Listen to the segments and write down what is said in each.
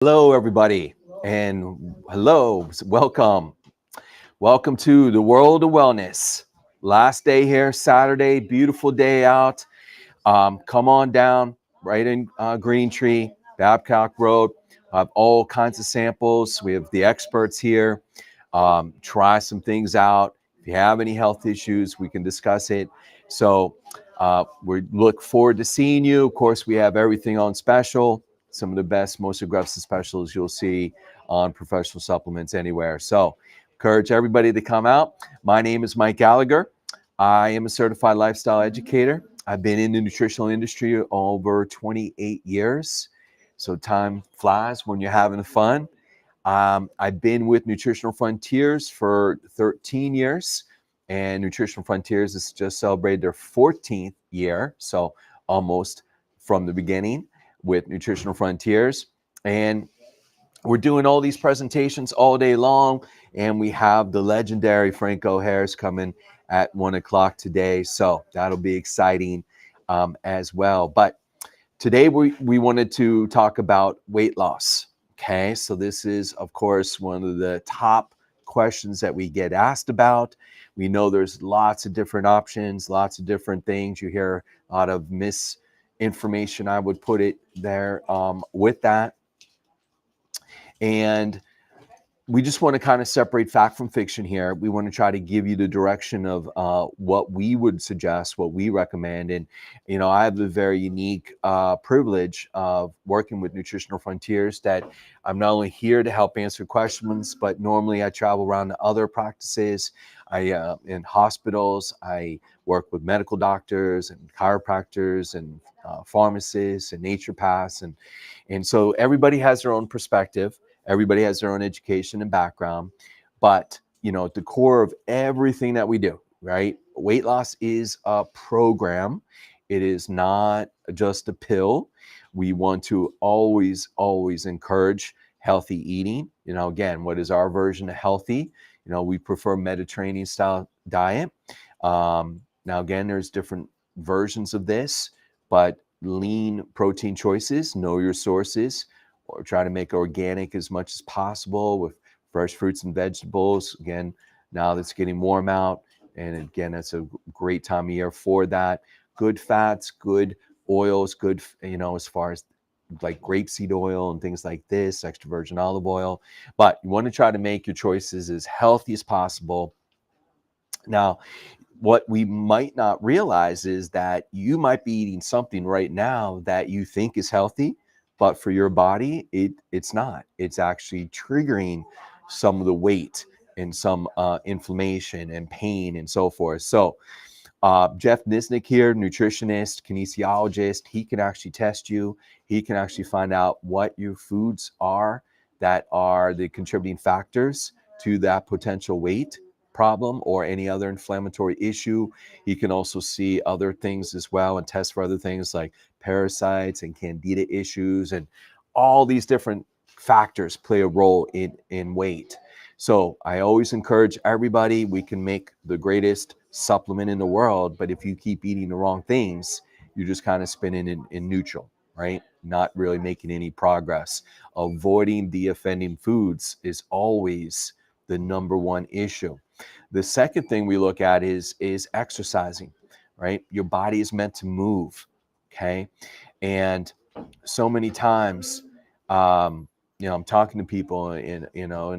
Hello, everybody, and welcome. Welcome to the world of wellness. Last day here, Saturday, beautiful day out. Come on down, right in Green Tree, Babcock Road. I have all kinds of samples. We have the experts here. Try some things out. If you have any health issues, we can discuss it. So we look forward to seeing you. Of course, we have everything on special. Some of the best, most aggressive specials you'll see on professional supplements anywhere. So encourage everybody to come out. My name is Mike Gallagher. I am a certified lifestyle educator. I've been in the nutritional industry over 28 years. So time flies when you're having fun. I've been with Nutritional Frontiers for 13 years, and Nutritional Frontiers has just celebrated their 14th year, so almost from the beginning with Nutritional Frontiers. And we're doing all these presentations all day long, and we have the legendary Franco Harris coming at 1 o'clock today, so that'll be exciting as well. But today we wanted to talk about weight loss. Okay, so this is, of course, one of the top questions that we get asked about. We know there's lots of different options, lots of different things. You hear a lot of misinformation, I would put it there with that. And we just want to kind of separate fact from fiction here. We want to try to give you the direction of what we would suggest, what we recommend. And, I have the very unique privilege of working with Nutritional Frontiers, that I'm not only here to help answer questions, but normally I travel around to other practices. In hospitals, I work with medical doctors and chiropractors and pharmacists and naturopaths. And so everybody has their own perspective. Everybody has their own education and background, but at the core of everything that we do, right? Weight loss is a program. It is not just a pill. We want to always, always encourage healthy eating. Again, what is our version of healthy? We prefer Mediterranean style diet. Now, again, there's different versions of this, but lean protein choices, know your sources, or try to make organic as much as possible with fresh fruits and vegetables. Again, now that's getting warm out, and again, that's a great time of year for that. Good fats, good oils, good, as far as like grapeseed oil and things like this, extra virgin olive oil. But you want to try to make your choices as healthy as possible. Now, what we might not realize is that you might be eating something right now that you think is healthy, but for your body, it's not. It's actually triggering some of the weight and some inflammation and pain and so forth. So Jeff Nisnik here, nutritionist, kinesiologist, he can actually test you. He can actually find out what your foods are that are the contributing factors to that potential weight problem or any other inflammatory issue. He can also see other things as well and test for other things like parasites and candida issues, and all these different factors play a role in weight. So I always encourage everybody, we can make the greatest supplement in the world, but if you keep eating the wrong things, you're just kind of spinning in neutral, right? Not really making any progress. Avoiding the offending foods is always the number one issue. The second thing we look at is exercising, right? Your body is meant to move, okay? And so many times, I'm talking to people, and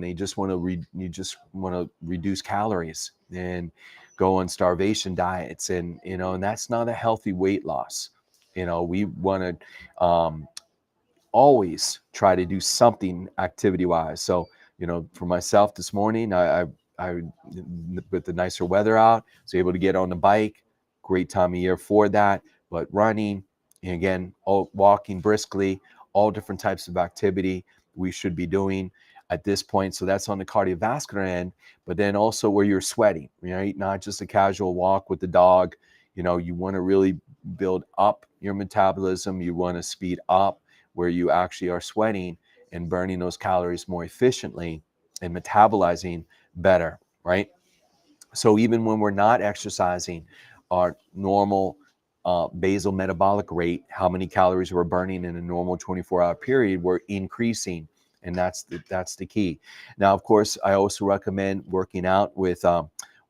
they just want to reduce calories and go on starvation diets, and that's not a healthy weight loss. We want to always try to do something activity wise. So, for myself this morning, I with the nicer weather out, was able to get on the bike. Great time of year for that. But running, and again, walking briskly, all different types of activity we should be doing at this point. So that's on the cardiovascular end, but then also where you're sweating, right? Not just a casual walk with the dog. You want to really build up your metabolism. You want to speed up where you actually are sweating and burning those calories more efficiently and metabolizing better, right? So even when we're not exercising, our normal basal metabolic rate, how many calories we're burning in a normal 24-hour period, we're increasing. And that's the key. Now, of course, I also recommend working out with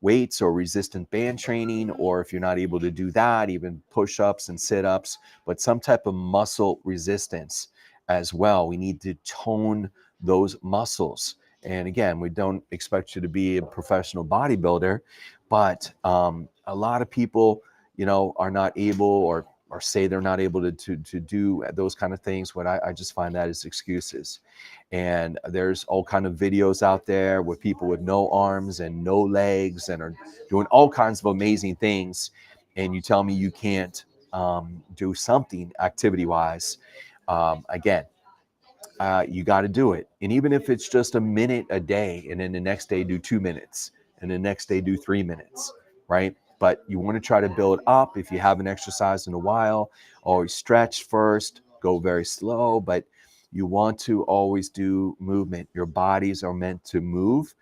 weights or resistant band training, or if you're not able to do that, even push-ups and sit-ups, but some type of muscle resistance as well. We need to tone those muscles. And again, we don't expect you to be a professional bodybuilder, but a lot of people, are not able or say they're not able to do those kind of things. What I just find that is excuses. And there's all kind of videos out there with people with no arms and no legs and are doing all kinds of amazing things. And you tell me you can't do something activity wise. Again, you got to do it. And even if it's just a minute a day, and then the next day do 2 minutes, and the next day do 3 minutes, right? But you want to try to build up. If you haven't exercised in a while, always stretch first, go very slow, but you want to always do movement. Your bodies are meant to move.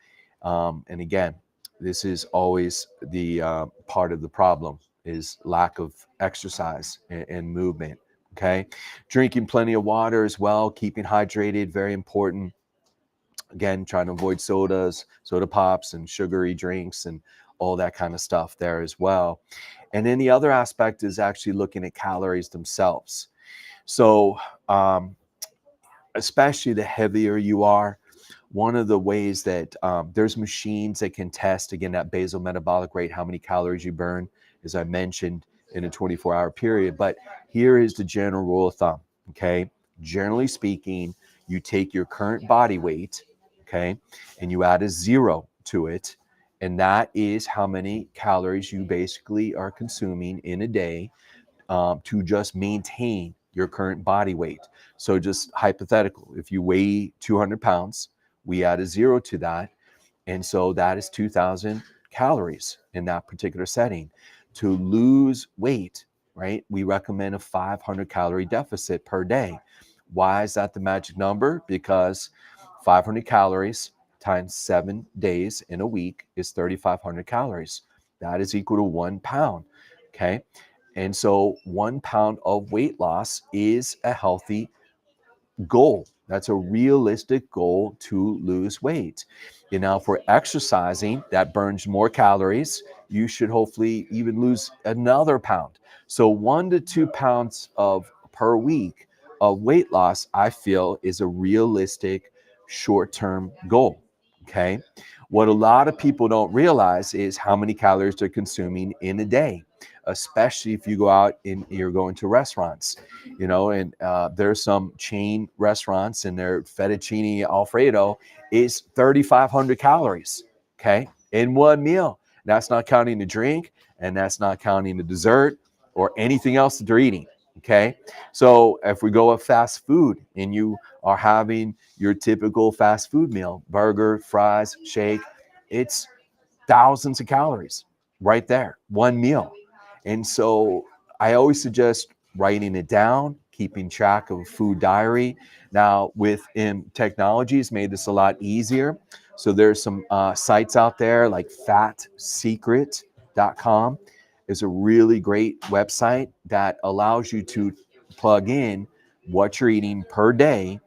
And again, this is always the part of the problem is lack of exercise and movement. Okay. Drinking plenty of water as well, keeping hydrated, very important. Again, trying to avoid sodas, soda pops, and sugary drinks and all that kind of stuff there as well. And then the other aspect is actually looking at calories themselves. So, especially the heavier you are, one of the ways that there's machines that can test, again, that basal metabolic rate, how many calories you burn, as I mentioned, in a 24-hour period. But here is the general rule of thumb, okay? Generally speaking, you take your current body weight, okay, and you add a 0 to it, and that is how many calories you basically are consuming in a day to just maintain your current body weight. So just hypothetical, if you weigh 200 pounds, we add a 0 to that. And so that is 2,000 calories in that particular setting. To lose weight, right, we recommend a 500 calorie deficit per day. Why is that the magic number? Because 500 calories times 7 days in a week is 3,500 calories. That is equal to 1 pound. Okay. And so 1 pound of weight loss is a healthy goal. That's a realistic goal to lose weight. Now, for exercising, that burns more calories. You should hopefully even lose another pound. So 1 to 2 pounds of per week of weight loss, I feel, is a realistic short-term goal. Okay. What a lot of people don't realize is how many calories they're consuming in a day, especially if you go out and you're going to restaurants, and there's some chain restaurants and their fettuccine Alfredo is 3,500 calories, okay, in one meal. That's not counting the drink, and that's not counting the dessert or anything else that they're eating, okay? So if we go with fast food and you are having your typical fast food meal, burger, fries, shake, it's thousands of calories right there, one meal. And so I always suggest writing it down, keeping track of a food diary. Now, with technology, has made this a lot easier. So there's some sites out there like fatsecret.com is a really great website that allows you to plug in what you're eating per day,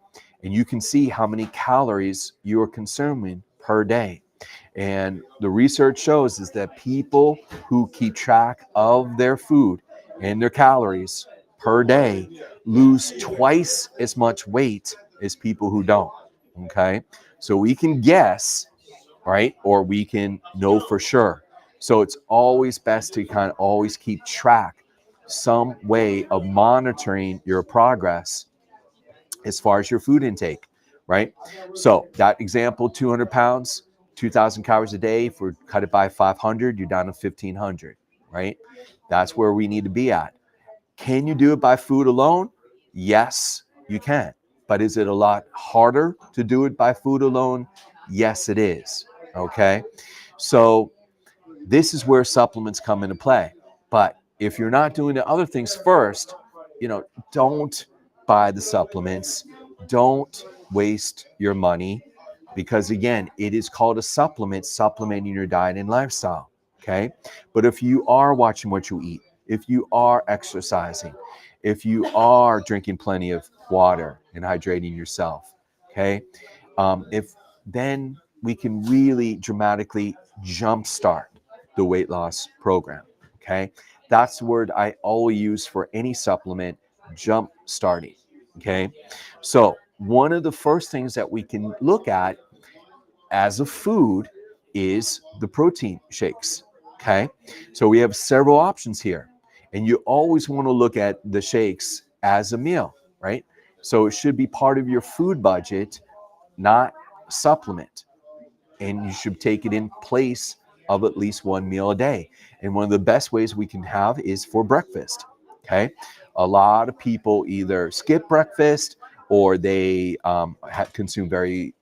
and you can see how many calories you are consuming per day. And the research shows is that people who keep track of their food and their calories per day lose twice as much weight as people who don't. Okay. So we can guess, right? Or we can know for sure. So it's always best to kind of always keep track, some way of monitoring your progress as far as your food intake, right? So that example, 200 pounds, 2,000 calories a day. If we cut it by 500, you're down to 1,500, right? That's where we need to be at. Can you do it by food alone? Yes, you can. But is it a lot harder to do it by food alone? Yes, it is. Okay. So this is where supplements come into play. But if you're not doing the other things first, don't buy the supplements. Don't waste your money, because again, it is called a supplement, supplementing your diet and lifestyle. Okay. But if you are watching what you eat, if you are exercising, if you are drinking plenty of water and hydrating yourself, okay? If then we can really dramatically jumpstart the weight loss program, okay? That's the word I always use for any supplement, jump starting, okay? So one of the first things that we can look at as a food is the protein shakes. Okay. So we have several options here. And you always want to look at the shakes as a meal, right? So it should be part of your food budget, not supplement. And you should take it in place of at least one meal a day. And one of the best ways we can have is for breakfast. Okay. A lot of people either skip breakfast or they consume very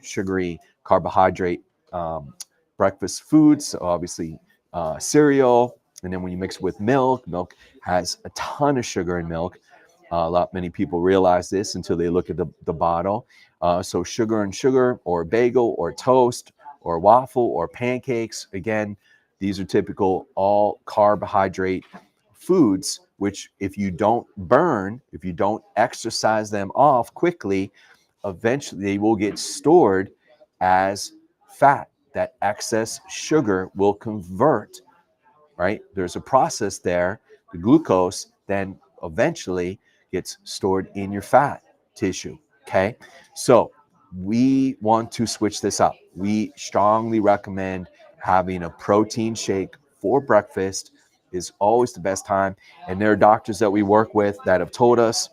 sugary carbohydrate breakfast foods. So obviously, cereal. And then when you mix it with milk, milk has a ton of sugar in milk. Many people realize this until they look at the bottle. So sugar and sugar, or bagel, or toast, or waffle, or pancakes. Again, these are typical all carbohydrate foods, which if you don't burn, if you don't exercise them off quickly, eventually they will get stored as fat. That excess sugar will convert, right? There's a process there. The glucose then eventually gets stored in your fat tissue. Okay. So we want to switch this up. We strongly recommend having a protein shake for breakfast is always the best time. And there are doctors that we work with that have told us,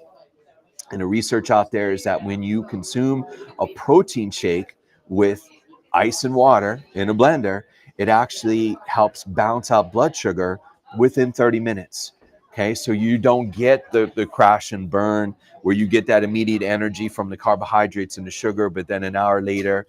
and the research out there is that when you consume a protein shake with ice and water in a blender, it actually helps balance out blood sugar within 30 minutes. Okay, so you don't get the crash and burn where you get that immediate energy from the carbohydrates and the sugar, but then an hour later,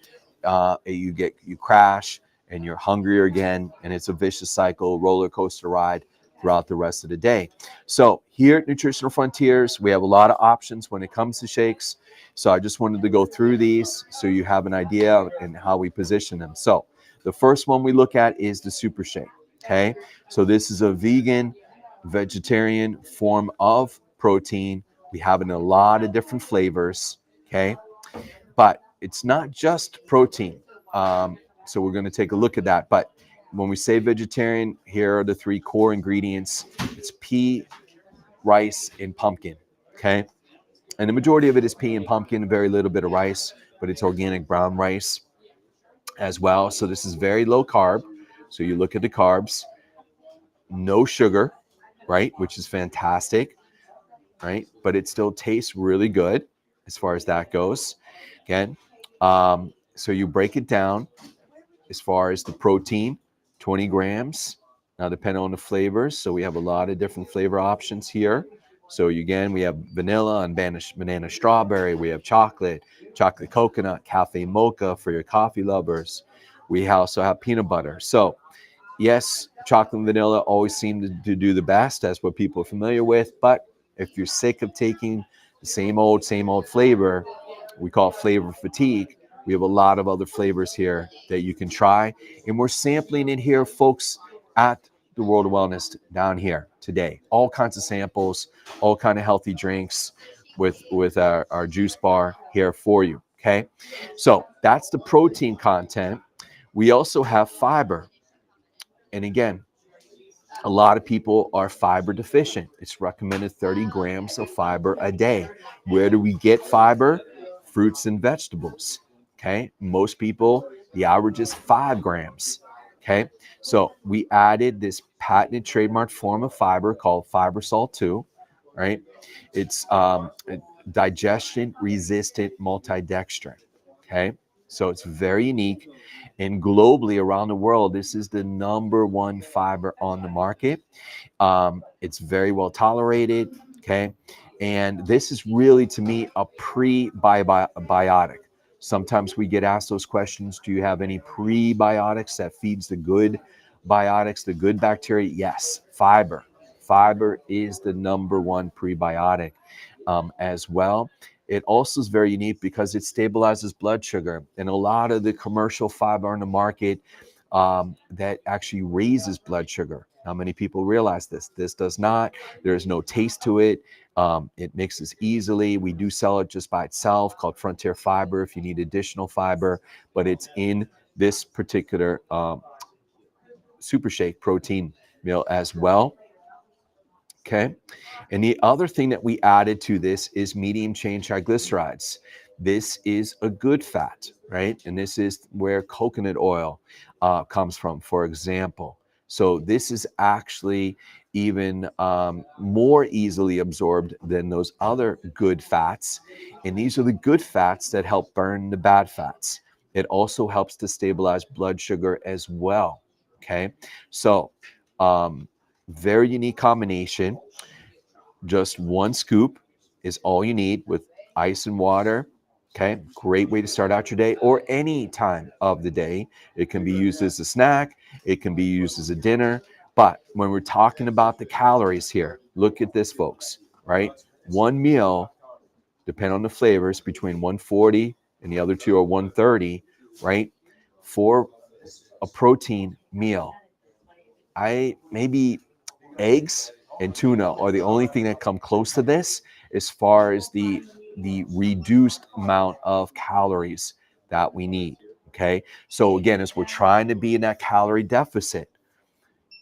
you crash and you're hungrier again, and it's a vicious cycle, roller coaster ride throughout the rest of the day. So here at Nutritional Frontiers, we have a lot of options when it comes to shakes. So I just wanted to go through these so you have an idea and how we position them. So the first one we look at is the Super Shake. Okay, so this is a vegan, vegetarian form of protein. We have it in a lot of different flavors. Okay, but it's not just protein. So we're going to take a look at that. But when we say vegetarian, here are the three core ingredients. It's pea, rice, and pumpkin. Okay, and the majority of it is pea and pumpkin, very little bit of rice, but it's organic brown rice as well. So this is very low carb. So you look at the carbs, no sugar, right, which is fantastic, right? But it still tastes really good as far as that goes. Again, so you break it down as far as the protein, 20 grams. Now, depending on the flavors, so we have a lot of different flavor options here. So again, we have vanilla and banana strawberry. We have chocolate coconut, cafe mocha for your coffee lovers. We also have peanut butter. So yes, chocolate and vanilla always seem to do the best. That's what people are familiar with. But if you're sick of taking the same old flavor, we call it flavor fatigue. We have a lot of other flavors here that you can try. And we're sampling it here, folks, at the World of Wellness down here today. All kinds of samples, all kind of healthy drinks with our juice bar here for you. Okay. So that's the protein content. We also have fiber. And again, a lot of people are fiber deficient. It's recommended 30 grams of fiber a day. Where do we get fiber? Fruits and vegetables. Okay. Most people, the average is 5 grams. Okay. So we added this patented trademark form of fiber called Fibersol 2, right? It's digestion resistant multidextrin. Okay. So it's very unique. And globally around the world, this is the number one fiber on the market. It's very well tolerated. Okay. And this is really, to me, a prebiotic. Sometimes we get asked those questions. Do you have any prebiotics that feeds the good biotics, the good bacteria? Yes. Fiber. Fiber is the number one prebiotic as well. It also is very unique because it stabilizes blood sugar. And a lot of the commercial fiber on the market that actually raises blood sugar. How many people realize this? This does not. There is no taste to it. It mixes easily. We do sell it just by itself, called Frontier Fiber, if you need additional fiber, but it's in this particular Super Shake protein meal as well. Okay. And the other thing that we added to this is medium chain triglycerides. This is a good fat, right? And this is where coconut oil comes from, for example. So this is actually even more easily absorbed than those other good fats. And these are the good fats that help burn the bad fats. It also helps to stabilize blood sugar as well. Okay. So, very unique combination. Just one scoop is all you need with ice and water. Okay, great way to start out your day or any time of the day. It can be used as a snack, it can be used as a dinner. But when we're talking about the calories here, look at this, folks, right? One meal, depending on the flavors, between 140 and the other two are 130, right? For a protein meal, I maybe eggs and tuna are the only thing that come close to this as far as the reduced amount of calories that we need. Okay, so again, as we're trying to be in that calorie deficit,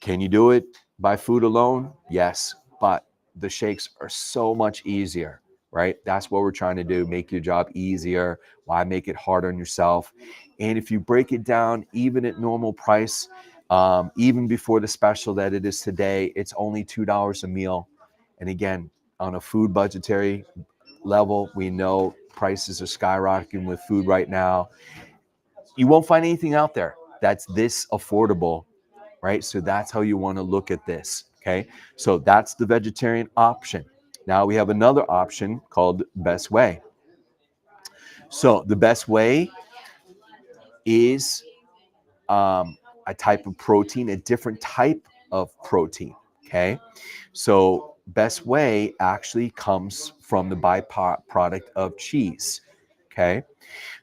can you do it by food alone? Yes, but the shakes are so much easier, right? That's what we're trying to do, make your job easier. Why make it hard on yourself? And if you break it down, even at normal price, even before the special that it is today, it's only $2 a meal. And again, on a food budgetary level, we know prices are skyrocketing with food right now. You won't find anything out there that's this affordable, right? So that's how you want to look at this. Okay. So that's the vegetarian option. Now we have another option called Best Way. So the Best Way is a type of protein, a different type of protein. Okay. So Best Way actually comes from the byproduct of cheese. Okay.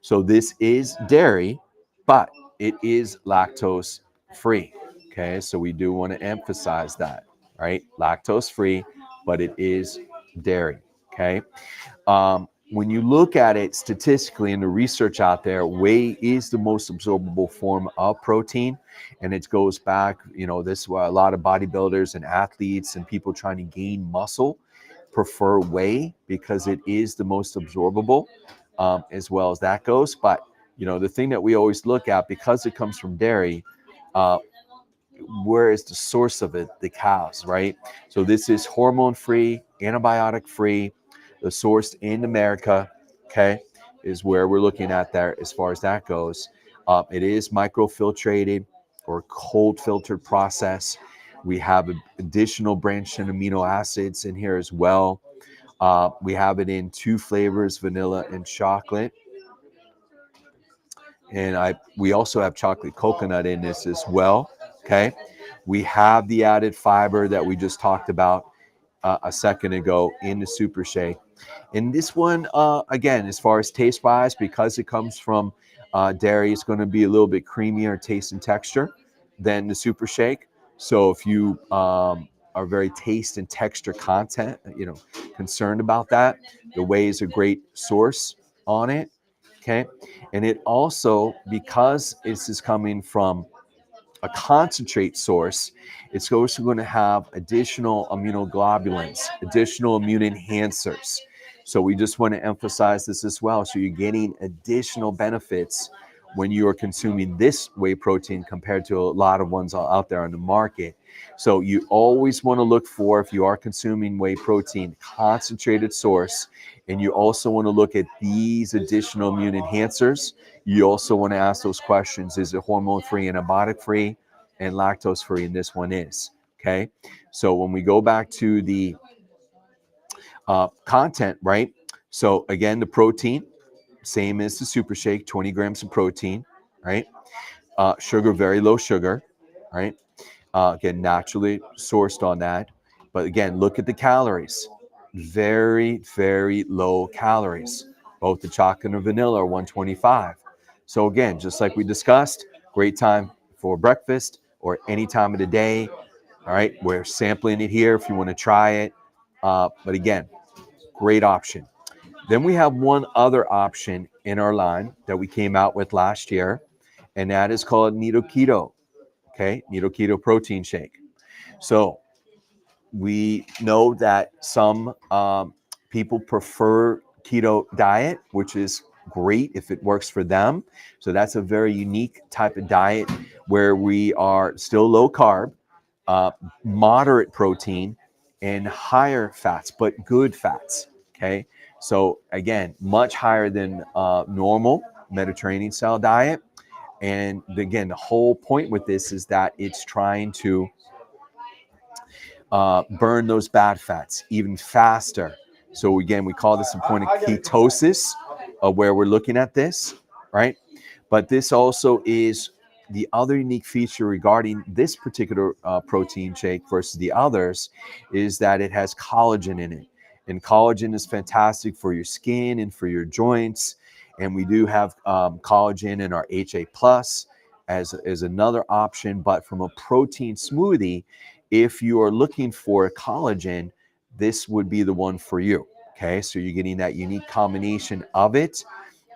So this is dairy, but it is lactose free. Okay. So we do want to emphasize that, right? Lactose free, but it is dairy. Okay. When you look at it statistically in the research out there, whey is the most absorbable form of protein. And it goes back, this is why a lot of bodybuilders and athletes and people trying to gain muscle prefer whey because it is the most absorbable, as well as that goes. But, the thing that we always look at, because it comes from dairy, where is the source of it? The cows, right? So this is hormone free, antibiotic free. The source in America, okay, is where we're looking at there as far as that goes. It is microfiltrated or cold filtered process. We have additional branched chain amino acids in here as well. We have it in 2 flavors, vanilla and chocolate. And we also have chocolate coconut in this as well. Okay. We have the added fiber that we just talked about a second ago in the Super Shake. And this one, again, as far as taste wise, because it comes from dairy, it's going to be a little bit creamier taste and texture than the Super Shake. So if you are very taste and texture content, concerned about that, the whey is a great source on it. Okay. And it also, because this is coming from a concentrate source, it's also going to have additional immunoglobulins, additional immune enhancers. So we just want to emphasize this as well. So you're getting additional benefits when you are consuming this whey protein compared to a lot of ones out there on the market. So you always want to look for, if you are consuming whey protein, concentrated source, and you also want to look at these additional immune enhancers. You also want to ask those questions. Is it hormone free, antibiotic free, and lactose free? And this one is. Okay. So when we go back to the content, right? So again, the protein, same as the Super Shake, 20 grams of protein, right? Sugar, very low sugar, right? Again, naturally sourced on that. But again, look at the calories. Very, very low calories. Both the chocolate and vanilla are 125. So again, just like we discussed, great time for breakfast or any time of the day. All right, we're sampling it here if you want to try it. But again, great option. Then we have one other option in our line that we came out with last year, and that is called Nido Keto. Okay, Nido Keto protein shake. So we know that some people prefer keto diet, which is great if it works for them. So that's a very unique type of diet where we are still low carb, uh, moderate protein, and higher fats, but good fats. Okay. So again, much higher than normal Mediterranean style diet. And again, the whole point with this is that it's trying to burn those bad fats even faster. So again, we call this a point of ketosis, where we're looking at this, right? But this also is the other unique feature regarding this particular protein shake versus the others is that it has collagen in it. And collagen is fantastic for your skin and for your joints. And we do have collagen in our HA plus as another option. But from a protein smoothie, if you are looking for collagen, this would be the one for you. Okay, so you're getting that unique combination of it.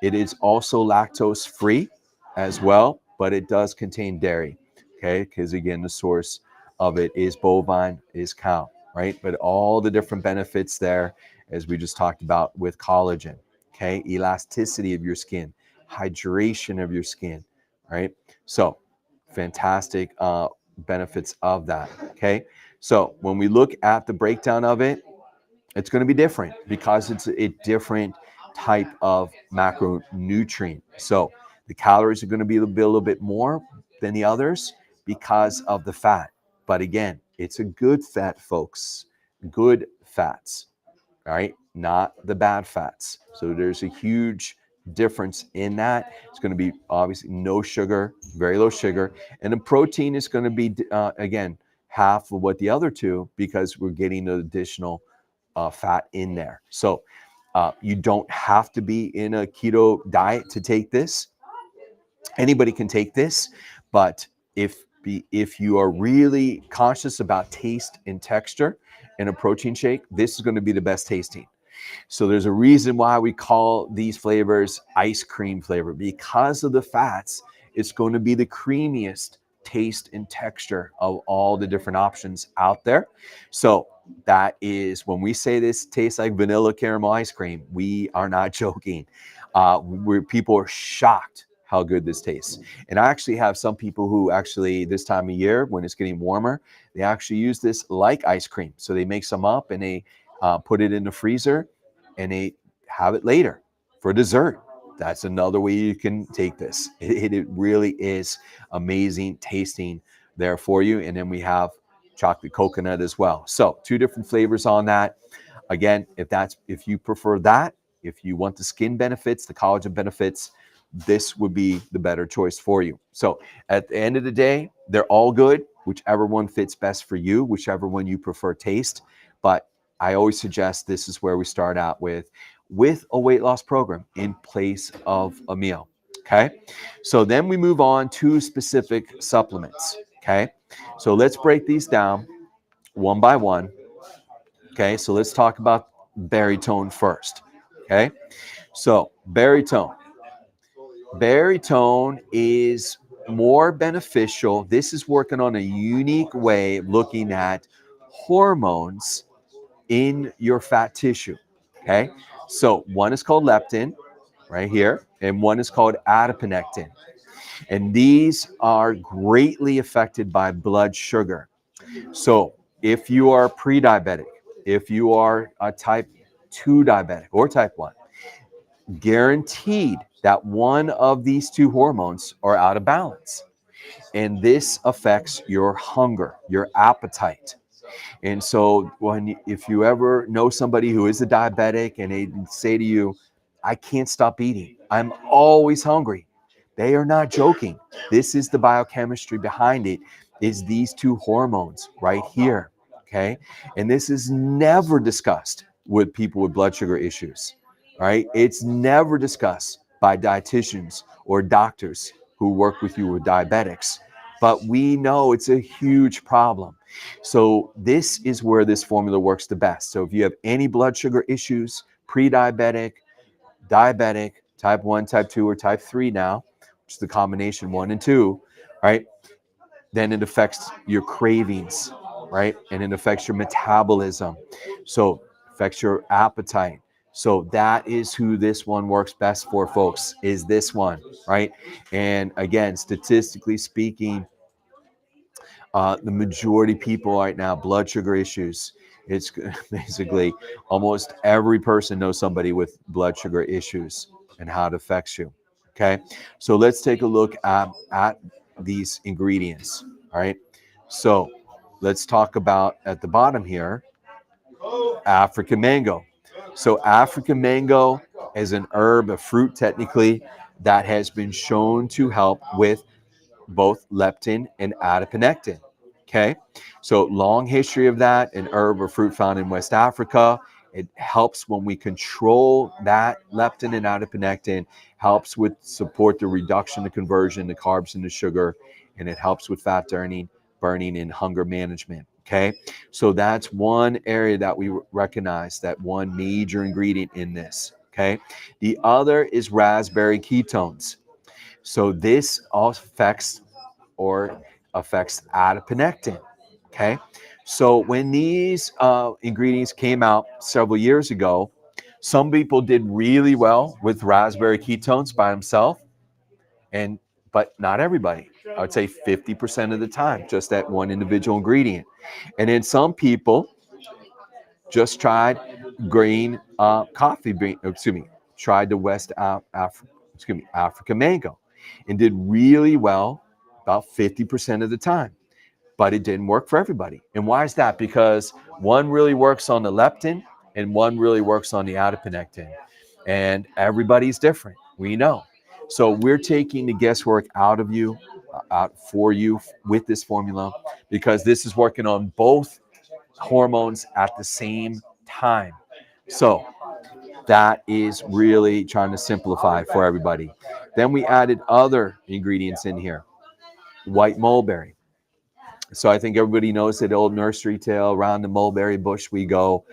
It is also lactose free as well, but it does contain dairy. Okay, because again, the source of it is bovine, is cow, right? But all the different benefits there, as we just talked about with collagen. Okay, elasticity of your skin, hydration of your skin, right? So fantastic benefits of that. Okay, so when we look at the breakdown of it, it's going to be different because it's a different type of macronutrient. So the calories are going to be a little bit more than the others because of the fat. But again, it's a good fat, folks. Good fats, all right? Not the bad fats. So there's a huge difference in that. It's going to be obviously no sugar, very low sugar. And the protein is going to be, again, half of what the other two because we're getting the additional fat in there. So you don't have to be in a keto diet to take this. Anybody can take this, but if you are really conscious about taste and texture in a protein shake, this is going to be the best tasting. So there's a reason why we call these flavors ice cream flavor. Because of the fats, it's going to be the creamiest taste and texture of all the different options out there. So that is when we say this tastes like vanilla caramel ice cream, we are not joking. People are shocked how good this tastes. And I actually have some people who actually this time of year, when it's getting warmer, they actually use this like ice cream. So they make some up and they put it in the freezer and they have it later for dessert. That's another way you can take this. It really is amazing tasting there for you. And then we have chocolate coconut as well. So 2 different flavors on that. Again, if you prefer that, if you want the skin benefits, the collagen benefits, this would be the better choice for you. So at the end of the day, they're all good, whichever one fits best for you, whichever one you prefer taste. But I always suggest this is where we start out with a weight loss program in place of a meal. Okay. So then we move on to specific supplements. Okay. So let's break these down one by one. Okay. So let's talk about Baritone first. Okay. So Baritone. Baritone is more beneficial. This is working on a unique way of looking at hormones in your fat tissue. Okay. So one is called leptin right here, and one is called adiponectin. And these are greatly affected by blood sugar. So if you are pre-diabetic, if you are a type 2 diabetic or type 1, guaranteed that one of these 2 hormones are out of balance. And this affects your hunger, your appetite. And so if you ever know somebody who is a diabetic and they say to you, I can't stop eating, I'm always hungry, they are not joking. This is the biochemistry behind it, is these 2 hormones right here. Okay. And this is never discussed with people with blood sugar issues. Right. It's never discussed by dietitians or doctors who work with you with diabetics. but we know it's a huge problem. So this is where this formula works the best. So if you have any blood sugar issues, pre-diabetic, diabetic, type 1, type 2, or type 3 now, which is the combination 1 and 2, right? Then it affects your cravings, right? And it affects your metabolism. So affects your appetite. So that is who this one works best for, folks, is this one, right? And again, statistically speaking, the majority of people right now, blood sugar issues. It's basically almost every person knows somebody with blood sugar issues and how it affects you. Okay, so let's take a look at these ingredients. All right, so let's talk about at the bottom here, African mango. So African mango is an herb, a fruit technically, that has been shown to help with both leptin and adiponectin. Okay, so long history of that, an herb or fruit found in West Africa. It helps when we control that leptin and adiponectin, helps with support the reduction, the conversion, the carbs and the sugar, and it helps with fat burning and hunger management. Okay, so that's one area that we recognize, that one major ingredient in this. Okay, the other is raspberry ketones. So this affects adiponectin. Okay, so when these ingredients came out several years ago, some people did really well with raspberry ketones by themselves, and but not everybody. I would say 50% of the time, just that one individual ingredient. And then some people just tried green coffee bean, tried the African mango, and did really well about 50% of the time. But it didn't work for everybody. And why is that? Because one really works on the leptin and one really works on the adiponectin. And everybody's different. We know. So we're taking the guesswork out of you, out for you with this formula, because this is working on both hormones at the same time. So that is really trying to simplify for everybody. Then we added other ingredients in here. White mulberry. So I think everybody knows that old nursery tale, around the mulberry bush we go.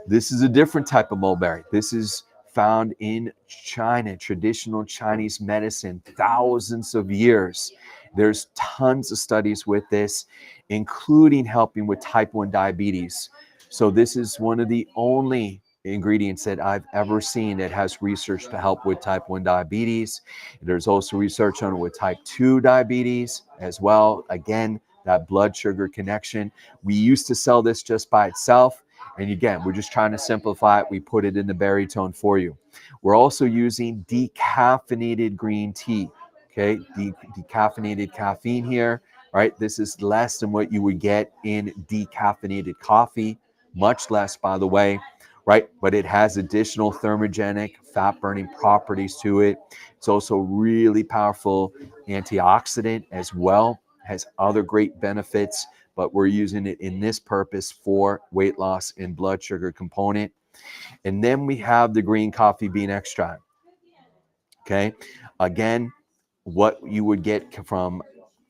This is a different type of mulberry. This is found in China, traditional Chinese medicine, thousands of years. There's tons of studies with this, including helping with type 1 diabetes. So this is one of the only ingredients that I've ever seen that has research to help with type 1 diabetes. There's also research on it with type 2 diabetes as well. Again, that blood sugar connection. We used to sell this just by itself. And again, we're just trying to simplify it. We put it in the Berrytone for you. We're also using decaffeinated green tea. Okay, decaffeinated caffeine here, right? This is less than what you would get in decaffeinated coffee, much less, by the way, right? But it has additional thermogenic, fat-burning properties to it. It's also really powerful antioxidant as well, has other great benefits, but we're using it in this purpose for weight loss and blood sugar component. And then we have the green coffee bean extract. Okay, again, what you would get from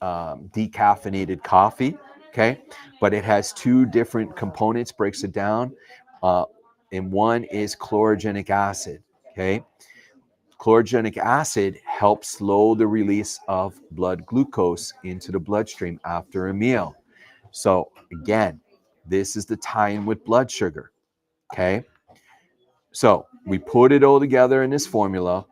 decaffeinated coffee. Okay, but it has two different components, breaks it down. And one is chlorogenic acid. Okay, chlorogenic acid helps slow the release of blood glucose into the bloodstream after a meal. So again, this is the tie-in with blood sugar. Okay, so we put it all together in this formula,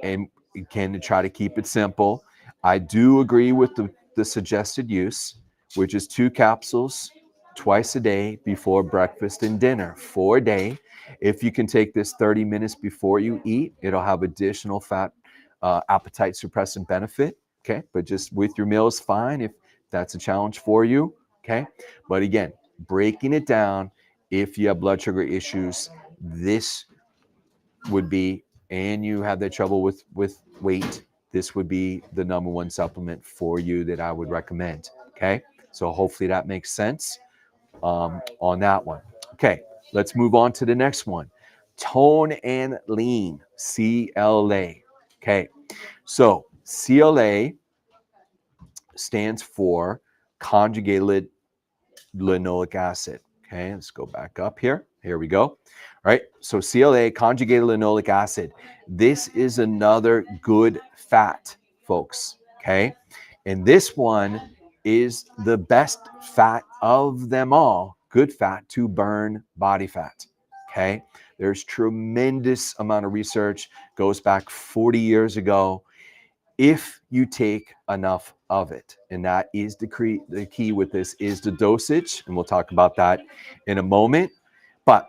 and again, to try to keep it simple, I do agree with the suggested use, which is 2 capsules twice a day before breakfast and dinner for a day. If you can take this 30 minutes before you eat, it'll have additional fat appetite suppressant benefit. Okay, but just with your meals, fine if that's a challenge for you. Okay, but again, breaking it down, if you have blood sugar issues, this would be, and you have that trouble with weight, this would be the number one supplement for you that I would recommend. Okay, so hopefully that makes sense on that one. Okay, let's move on to the next one. Tone and Lean, CLA. Okay, so CLA stands for conjugated linoleic acid. Okay, let's go back up here. Here we go. All right, so CLA, conjugated linoleic acid. This is another good fat, folks. Okay, and this one is the best fat of them all. Good fat to burn body fat. Okay, there's tremendous amount of research, goes back 40 years ago, if you take enough of it. And that is the key with this is the dosage. And we'll talk about that in a moment. But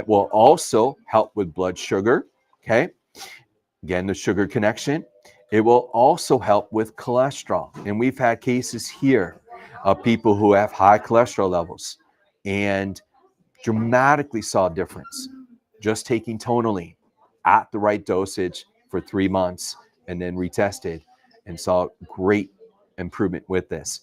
will also help with blood sugar. Okay. Again, the sugar connection. It will also help with cholesterol. And we've had cases here of people who have high cholesterol levels and dramatically saw a difference just taking Tonalline at the right dosage for 3 months and then retested and saw great improvement with this.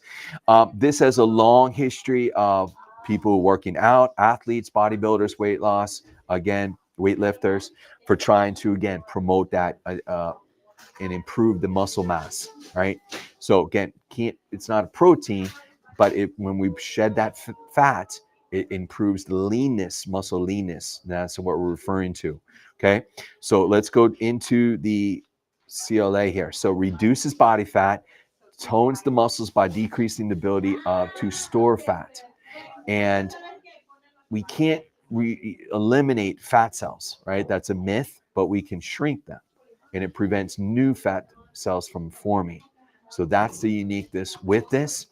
This has a long history of people working out, athletes, bodybuilders, weight loss, again, weightlifters, for trying to, again, promote that and improve the muscle mass, right? So again, it's not a protein, but when we shed that fat, it improves the leanness, muscle leanness. That's what we're referring to. Okay, so let's go into the CLA here. So reduces body fat, tones the muscles by decreasing the ability to store fat. And we can't eliminate fat cells, right? That's a myth, but we can shrink them. And it prevents new fat cells from forming. So that's the uniqueness with this.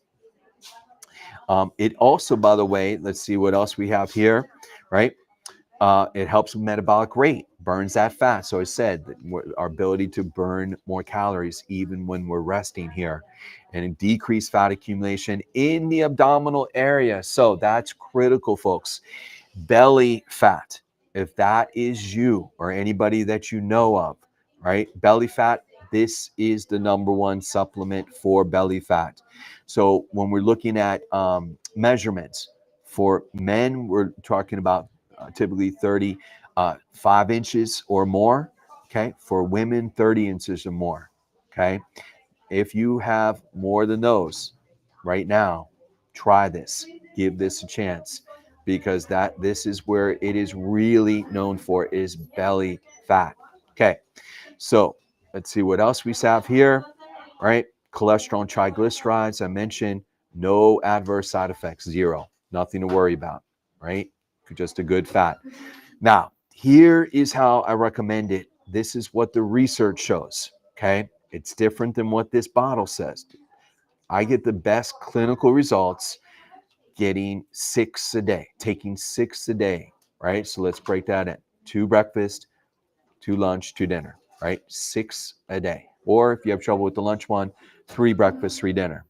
It also, by the way, let's see what else we have here, right? It helps with metabolic rate, burns that fat. So I said that our ability to burn more calories even when we're resting here, and decrease fat accumulation in the abdominal area. So that's critical, folks. Belly fat, if that is you or anybody that you know of, right? Belly fat, this is the number one supplement for belly fat. So when we're looking at measurements for men, we're talking about typically 35 inches or more. Okay. For women, 30 inches or more. Okay. If you have more than those right now, try this. Give this a chance, because this is where it is really known for, is belly fat. Okay. So let's see what else we have here, right? Cholesterol and triglycerides, I mentioned, no adverse side effects, zero, nothing to worry about, right? Just a good fat. Now, here is how I recommend it. This is what the research shows, okay? It's different than what this bottle says. I get the best clinical results getting 6 a day, taking 6 a day, right? So let's break that in. 2 breakfast, 2 lunch, 2 dinner, right? 6 a day. Or if you have trouble with the lunch one, 3 breakfast, 3 dinner.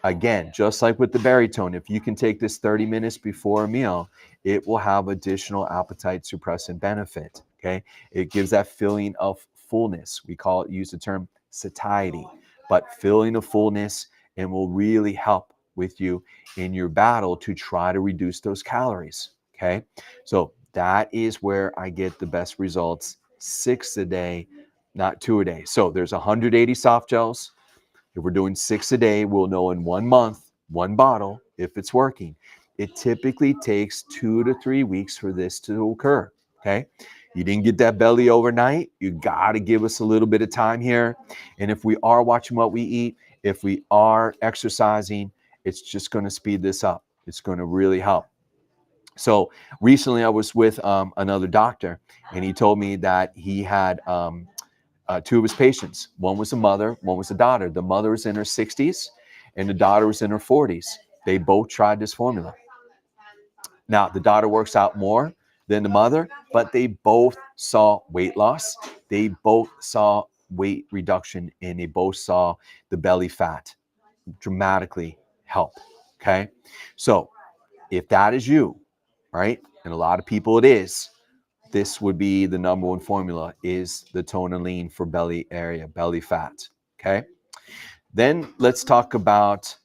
Again, just like with the Baritone, if you can take this 30 minutes before a meal, it will have additional appetite suppressant benefit. Okay. It gives that feeling of fullness. We use the term satiety, but feeling of fullness, and will really help with you in your battle to try to reduce those calories. Okay. So that is where I get the best results. 6 a day, not 2 a day. So there's 180 soft gels. If we're doing 6 a day, we'll know in 1 month, 1 bottle, if it's working. It typically takes 2 to 3 weeks for this to occur. Okay. You didn't get that belly overnight. You got to give us a little bit of time here. And if we are watching what we eat, if we are exercising, it's just going to speed this up. It's going to really help. So recently I was with another doctor, and he told me that he had 2 of his patients. One was a mother, one was a daughter. The mother was in her 60s and the daughter was in her 40s. They both tried this formula. Now, the daughter works out more than the mother, but they both saw weight loss. They both saw weight reduction, and they both saw the belly fat dramatically help. Okay. So if that is you, right, and a lot of people it is, this would be the number one formula, is the Tonalline for belly area, belly fat. Okay. Then let's talk about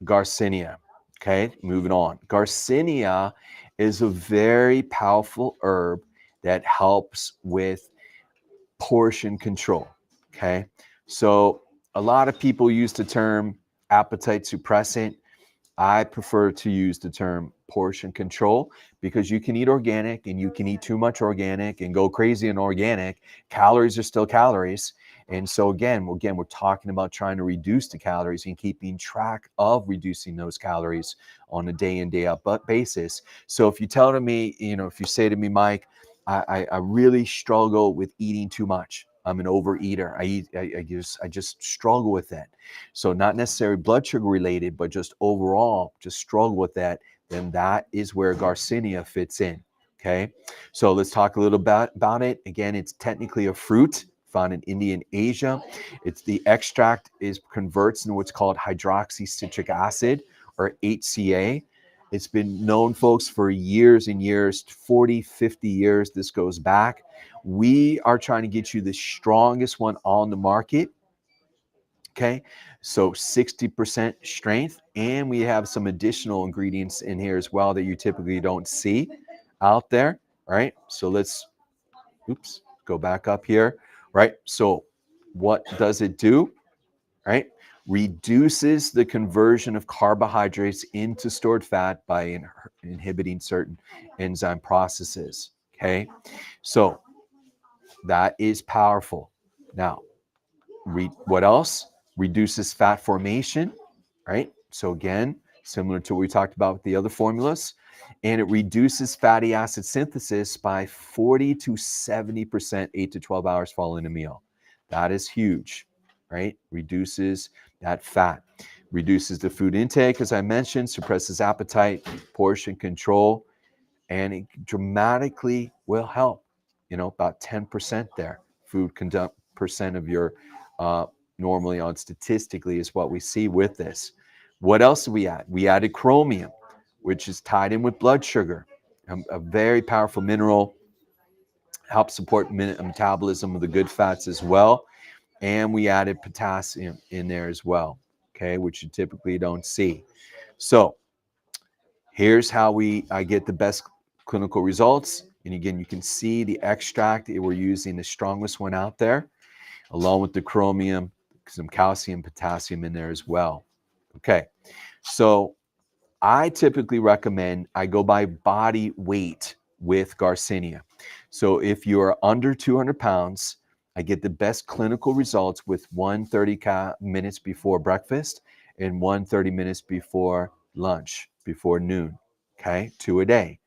Garcinia. Okay, moving on. Garcinia is a very powerful herb that helps with portion control. Okay, so a lot of people use the term appetite suppressant. I prefer to use the term portion control because you can eat organic and you can eat too much organic and go crazy in organic. Calories are still calories. And so again, we're talking about trying to reduce the calories and keeping track of reducing those calories on a day in, day out basis. So if you tell to me, if you say to me, Mike, I really struggle with eating too much. I'm an overeater. I just struggle with that. So not necessarily blood sugar related, but just overall, just struggle with that. Then that is where Garcinia fits in. Okay. So let's talk a little about it. Again, it's technically a fruit found in India and Asia. It's the extract is converts into what's called hydroxycitric acid, or HCA. It's been known, folks, for years and years, 40, 50 years. This goes back. We are trying to get you the strongest one on the market. Okay, so 60% strength, and we have some additional ingredients in here as well that you typically don't see out there. All right, so let's go back up here. Right, so what does it do? Right, reduces the conversion of carbohydrates into stored fat by inhibiting certain enzyme processes. Okay, so that is powerful. Now, what else? Reduces fat formation, right? So again, similar to what we talked about with the other formulas. And it reduces fatty acid synthesis by 40 to 70%, 8 to 12 hours following a meal. That is huge, right? Reduces that fat. Reduces the food intake, as I mentioned, suppresses appetite, portion control, and it dramatically will help, about 10% there. Food percent of your normally on statistically is what we see with this. What else did we add? We added chromium, which is tied in with blood sugar, a very powerful mineral, helps support metabolism of the good fats as well. And we added potassium in there as well, okay, which you typically don't see. So here's how I get the best clinical results. And again, you can see the extract. We're using the strongest one out there, along with the chromium, some calcium, potassium in there as well. Okay, so I typically recommend I go by body weight with Garcinia. So if you're under 200 pounds, I get the best clinical results with 30 minutes before breakfast and 30 minutes before lunch, before noon. Okay, 2 a day.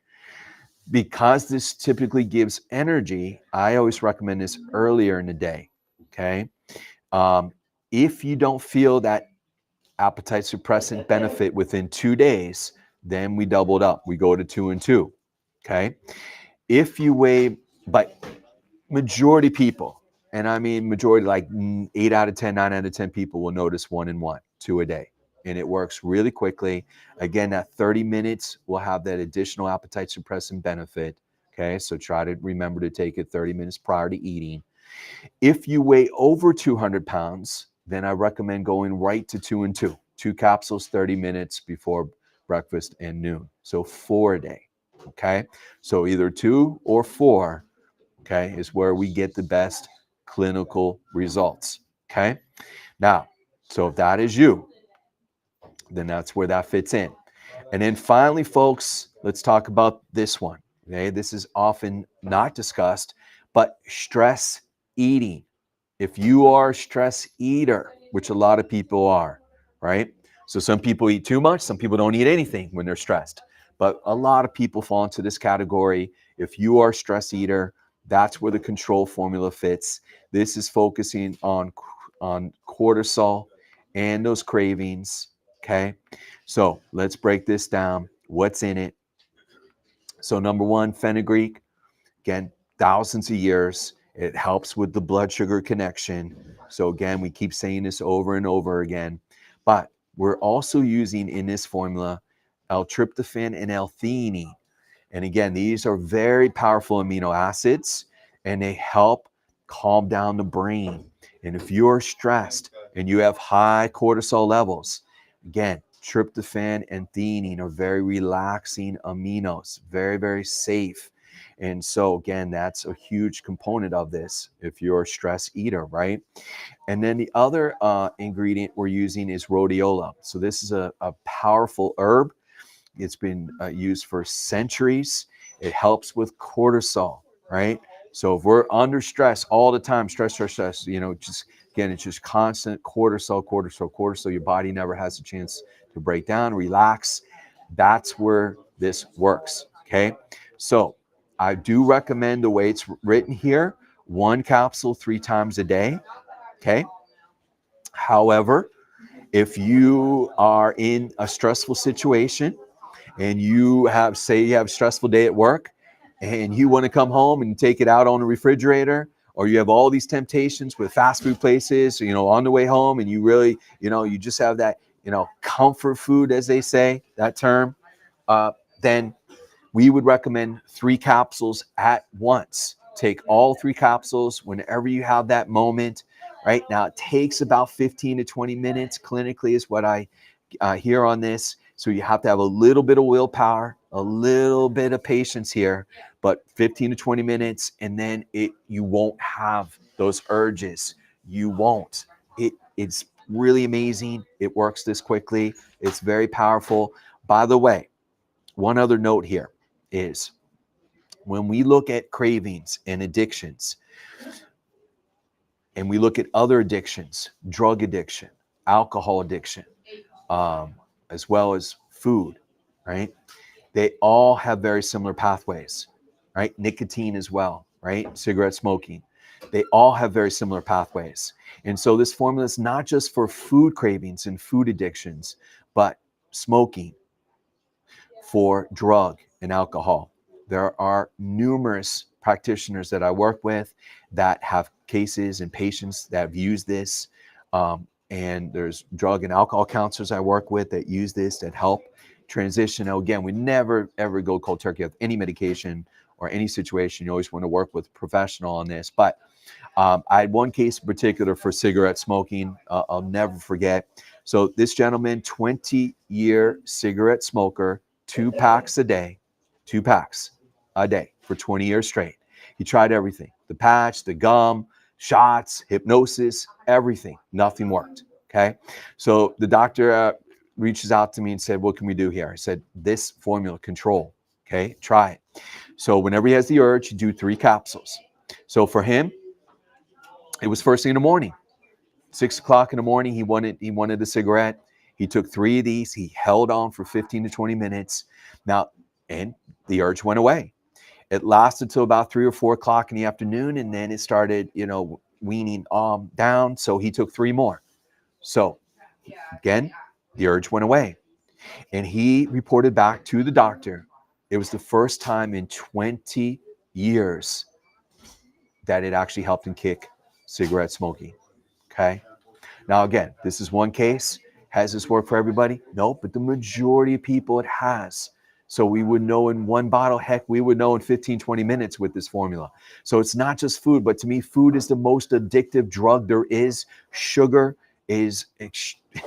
Because this typically gives energy, I always recommend this earlier in the day. Okay. If you don't feel that appetite suppressant benefit within 2 days, then we doubled up. We go to 2 and 2. Okay. If you weigh, but majority people, and I mean majority, like 8 out of 10, 9 out of 10 people will notice 1 and 1, 2 a day. And it works really quickly. Again, that 30 minutes will have that additional appetite suppressant benefit. Okay. So try to remember to take it 30 minutes prior to eating. If you weigh over 200 pounds, then I recommend going right to 2 and 2. 2 capsules, 30 minutes before breakfast and noon. So 4 a day. Okay. So either 2 or 4, okay, is where we get the best clinical results. Okay. Now, so if that is you, then that's where that fits in. And then finally, folks, let's talk about this one. Okay. This is often not discussed, but stress eating. If you are a stress eater, which a lot of people are, right? So some people eat too much, some people don't eat anything when they're stressed. But a lot of people fall into this category. If you are a stress eater, that's where the control formula fits. This is focusing on cortisol and those cravings, okay? So let's break this down. What's in it? So number one, fenugreek. Again, thousands of years. It helps with the blood sugar connection. So again, we keep saying this over and over again. But we're also using in this formula L-tryptophan and L-theanine. And again, these are very powerful amino acids, and they help calm down the brain. And if you're stressed and you have high cortisol levels, again, tryptophan and theanine are very relaxing aminos, very, very safe. And so again, that's a huge component of this if you're a stress eater, right? And then the other ingredient we're using is rhodiola. So this is a powerful herb. It's been used for centuries. It helps with cortisol, right? So if we're under stress all the time, stress, just again, it's just constant cortisol. Your body never has a chance to break down, relax. That's where this works, okay? So I do recommend the way it's written here, 1 capsule 3 times a day, okay? However, if you are in a stressful situation and you have a stressful day at work and you want to come home and take it out on the refrigerator, or you have all these temptations with fast food places, on the way home, and you really, you just have that, comfort food, as they say, that term, then we would recommend 3 capsules at once. Take all 3 capsules whenever you have that moment. Right now, it takes about 15 to 20 minutes clinically is what I hear on this. So you have to have a little bit of willpower, a little bit of patience here, but 15 to 20 minutes, and then you won't have those urges. You won't. It's really amazing. It works this quickly. It's very powerful. By the way, one other note here is when we look at cravings and addictions, and we look at other addictions, drug addiction, alcohol addiction, as well as food, right? They all have very similar pathways, right? Nicotine as well, right? Cigarette smoking. They all have very similar pathways. And so this formula is not just for food cravings and food addictions, but smoking, for drug and alcohol. There are numerous practitioners that I work with that have cases and patients that have used this. And there's drug and alcohol counselors I work with that use this, that help transition. Now, again, we never, ever go cold turkey with any medication or any situation. You always want to work with a professional on this. But I had one case in particular for cigarette smoking. I'll never forget. So this gentleman, 20-year cigarette smoker, 2 packs a day, 2 packs a day for 20 years straight. He tried everything, the patch, the gum, shots, hypnosis, everything. Nothing worked, okay? So the doctor reaches out to me and said, what can we do here? I said, this formula, control, okay? Try it. So whenever he has the urge, you do 3 capsules. So for him, it was first thing in the morning, 6 o'clock in the morning. He wanted a cigarette. He took 3 of these. He held on for 15 to 20 minutes. Now, and the urge went away. It lasted till about 3 or 4 o'clock in the afternoon, and then it started, weaning down. So he took 3 more. So again, the urge went away, and he reported back to the doctor. It was the first time in 20 years that it actually helped him kick cigarette smoking. Okay. Now, again, this is one case. Has this worked for everybody? No, but the majority of people it has. So we would know in 1 bottle, heck, we would know in 15, 20 minutes with this formula. So it's not just food, but to me, food is the most addictive drug there is. Sugar is,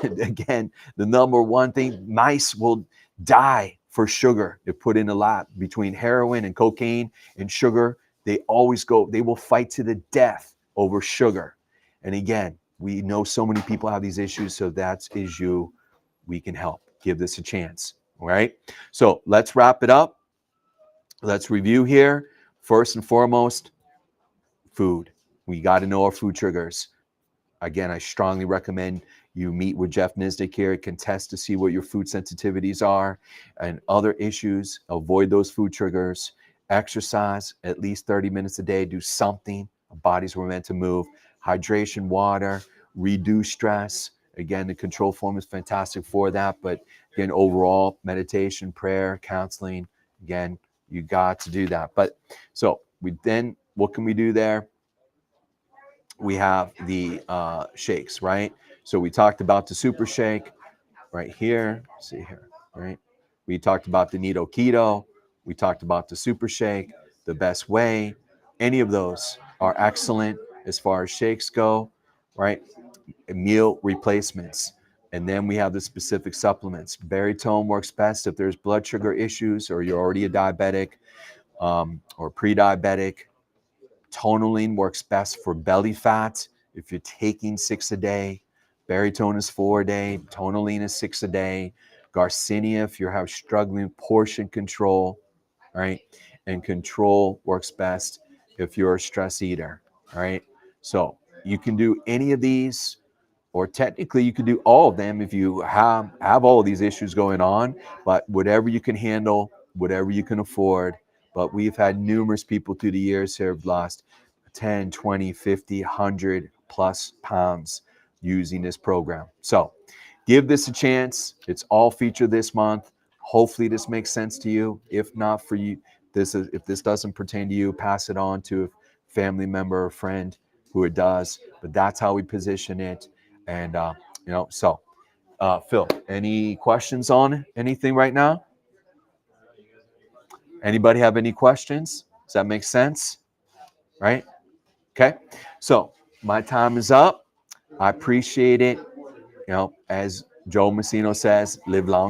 again, the number one thing. Mice will die for sugar if put in a lab. Between heroin and cocaine and sugar, they will fight to the death over sugar. And again, we know so many people have these issues, so is you. We can help. Give this a chance. All right. So let's wrap it up. Let's review here. First and foremost, food. We got to know our food triggers. Again, I strongly recommend you meet with Jeff Nisnik here. It can test to see what your food sensitivities are and other issues. Avoid those food triggers. Exercise at least 30 minutes a day. Do something. Our bodies were meant to move. Hydration, water, reduce stress. Again, the control form is fantastic for that. But again, overall, meditation, prayer, counseling, again, you got to do that. But so what can we do there? We have the shakes, right? So we talked about the super shake right here. See here, right? We talked about the Nido Keto. We talked about the super shake, the best way. Any of those are excellent as far as shakes go, right? Meal replacements. And then we have the specific supplements. Baritone works best if there's blood sugar issues or you're already a diabetic. or pre-diabetic. Tonulene works best for belly fat. If you're taking 6 a day, Baritone is 4 a day, Tonulene is 6 a day. Garcinia, if you're struggling with portion control, right? And control works best if you're a stress eater, all right? So you can do any of these, or technically you could do all of them if you have all of these issues going on, but whatever you can handle, whatever you can afford. But we've had numerous people through the years here have lost 10, 20, 50, 100 plus pounds using this program. So give this a chance. It's all featured this month. Hopefully this makes sense to you. If not for you, if this doesn't pertain to you, pass it on to a family member or friend who it does. But that's how we position it. And so Phil, any questions on anything right now? Anybody have any questions? Does that make sense? Right? Okay. So my time is up. I appreciate it. As Joe Messino says, live long